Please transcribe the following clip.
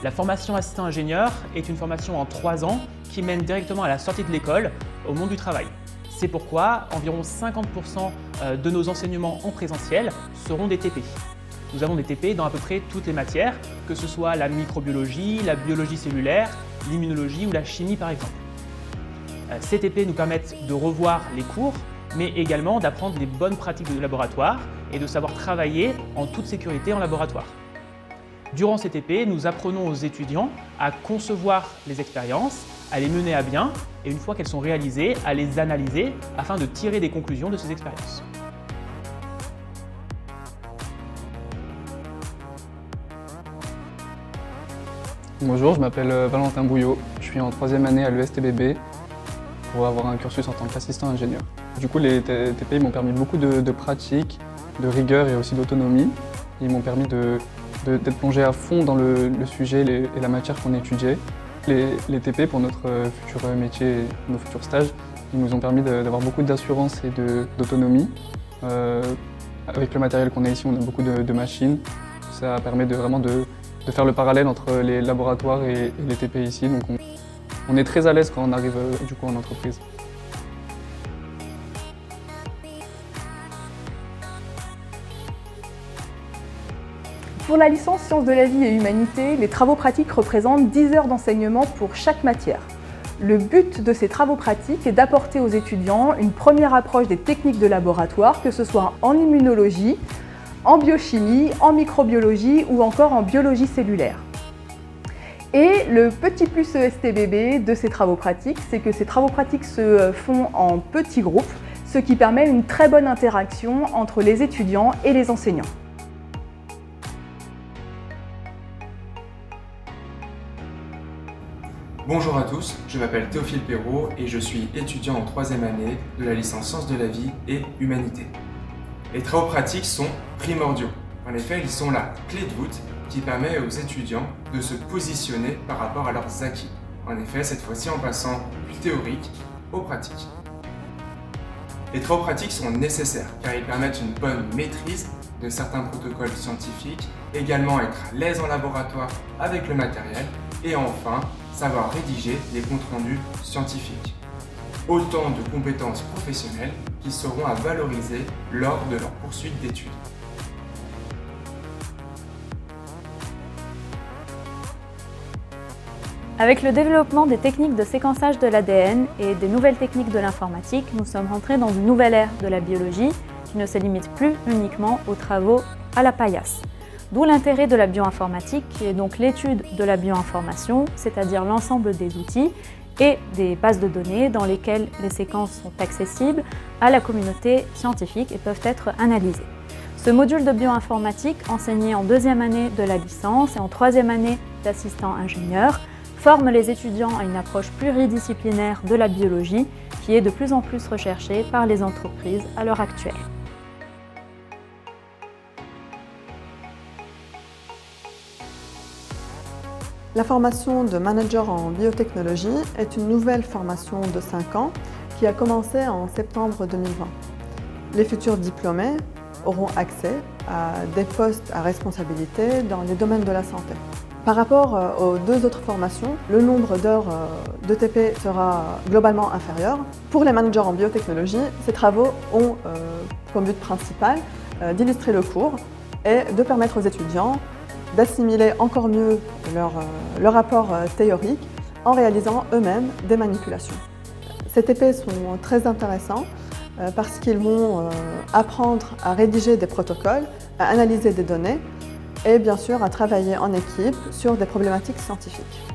La formation assistant ingénieur est une formation en 3 ans qui mène directement à la sortie de l'école, au monde du travail. C'est pourquoi environ 50% de nos enseignements en présentiel seront des TP. Nous avons des TP dans à peu près toutes les matières, que ce soit la microbiologie, la biologie cellulaire, l'immunologie ou la chimie par exemple. Ces TP nous permettent de revoir les cours, mais également d'apprendre les bonnes pratiques de laboratoire et de savoir travailler en toute sécurité en laboratoire. Durant ces TP, nous apprenons aux étudiants à concevoir les expériences, à les mener à bien et une fois qu'elles sont réalisées, à les analyser afin de tirer des conclusions de ces expériences. Bonjour, je m'appelle Valentin Bouillot, je suis en 3e année à l'ESTBB pour avoir un cursus en tant qu'assistant ingénieur. Du coup, les TP m'ont permis beaucoup de pratique, de rigueur et aussi d'autonomie. Ils m'ont permis d'être plongé à fond dans le sujet et la matière qu'on étudiait. Les TP pour notre futur métier et nos futurs stages, ils nous ont permis d'avoir beaucoup d'assurance et d'autonomie. Avec le matériel qu'on a ici, on a beaucoup de machines. Ça permet vraiment de faire le parallèle entre les laboratoires et les TP ici. Donc on est très à l'aise quand on arrive du coup en entreprise. Pour la licence Sciences de la vie et Humanité, les travaux pratiques représentent 10 heures d'enseignement pour chaque matière. Le but de ces travaux pratiques est d'apporter aux étudiants une première approche des techniques de laboratoire, que ce soit en immunologie, en biochimie, en microbiologie ou encore en biologie cellulaire. Et le petit plus ESTBB de ces travaux pratiques, c'est que ces travaux pratiques se font en petits groupes, ce qui permet une très bonne interaction entre les étudiants et les enseignants. Bonjour à tous, je m'appelle Théophile Perrault et je suis étudiant en 3e année de la licence Sciences de la vie et Humanité. Les travaux pratiques sont primordiaux. En effet, ils sont la clé de voûte qui permet aux étudiants de se positionner par rapport à leurs acquis. En effet, cette fois-ci en passant du théorique aux pratiques. Les travaux pratiques sont nécessaires car ils permettent une bonne maîtrise de certains protocoles scientifiques, également être à l'aise en laboratoire avec le matériel et enfin savoir rédiger des comptes rendus scientifiques. Autant de compétences professionnelles qui seront à valoriser lors de leur poursuite d'études. Avec le développement des techniques de séquençage de l'ADN et des nouvelles techniques de l'informatique, nous sommes rentrés dans une nouvelle ère de la biologie qui ne se limite plus uniquement aux travaux à la paillasse. D'où l'intérêt de la bioinformatique, qui est donc l'étude de la bioinformation, c'est-à-dire l'ensemble des outils et des bases de données dans lesquelles les séquences sont accessibles à la communauté scientifique et peuvent être analysées. Ce module de bioinformatique, enseigné en 2e année de la licence et en 3e année d'assistant ingénieur, forme les étudiants à une approche pluridisciplinaire de la biologie qui est de plus en plus recherchée par les entreprises à l'heure actuelle. La formation de manager en biotechnologie est une nouvelle formation de 5 ans qui a commencé en septembre 2020. Les futurs diplômés auront accès à des postes à responsabilité dans les domaines de la santé. Par rapport aux 2 autres formations, le nombre d'heures de TP sera globalement inférieur. Pour les managers en biotechnologie, ces travaux ont comme but principal d'illustrer le cours et de permettre aux étudiants d'assimiler encore mieux leur apport théorique en réalisant eux-mêmes des manipulations. Ces TP sont très intéressants parce qu'ils vont apprendre à rédiger des protocoles, à analyser des données et bien sûr à travailler en équipe sur des problématiques scientifiques.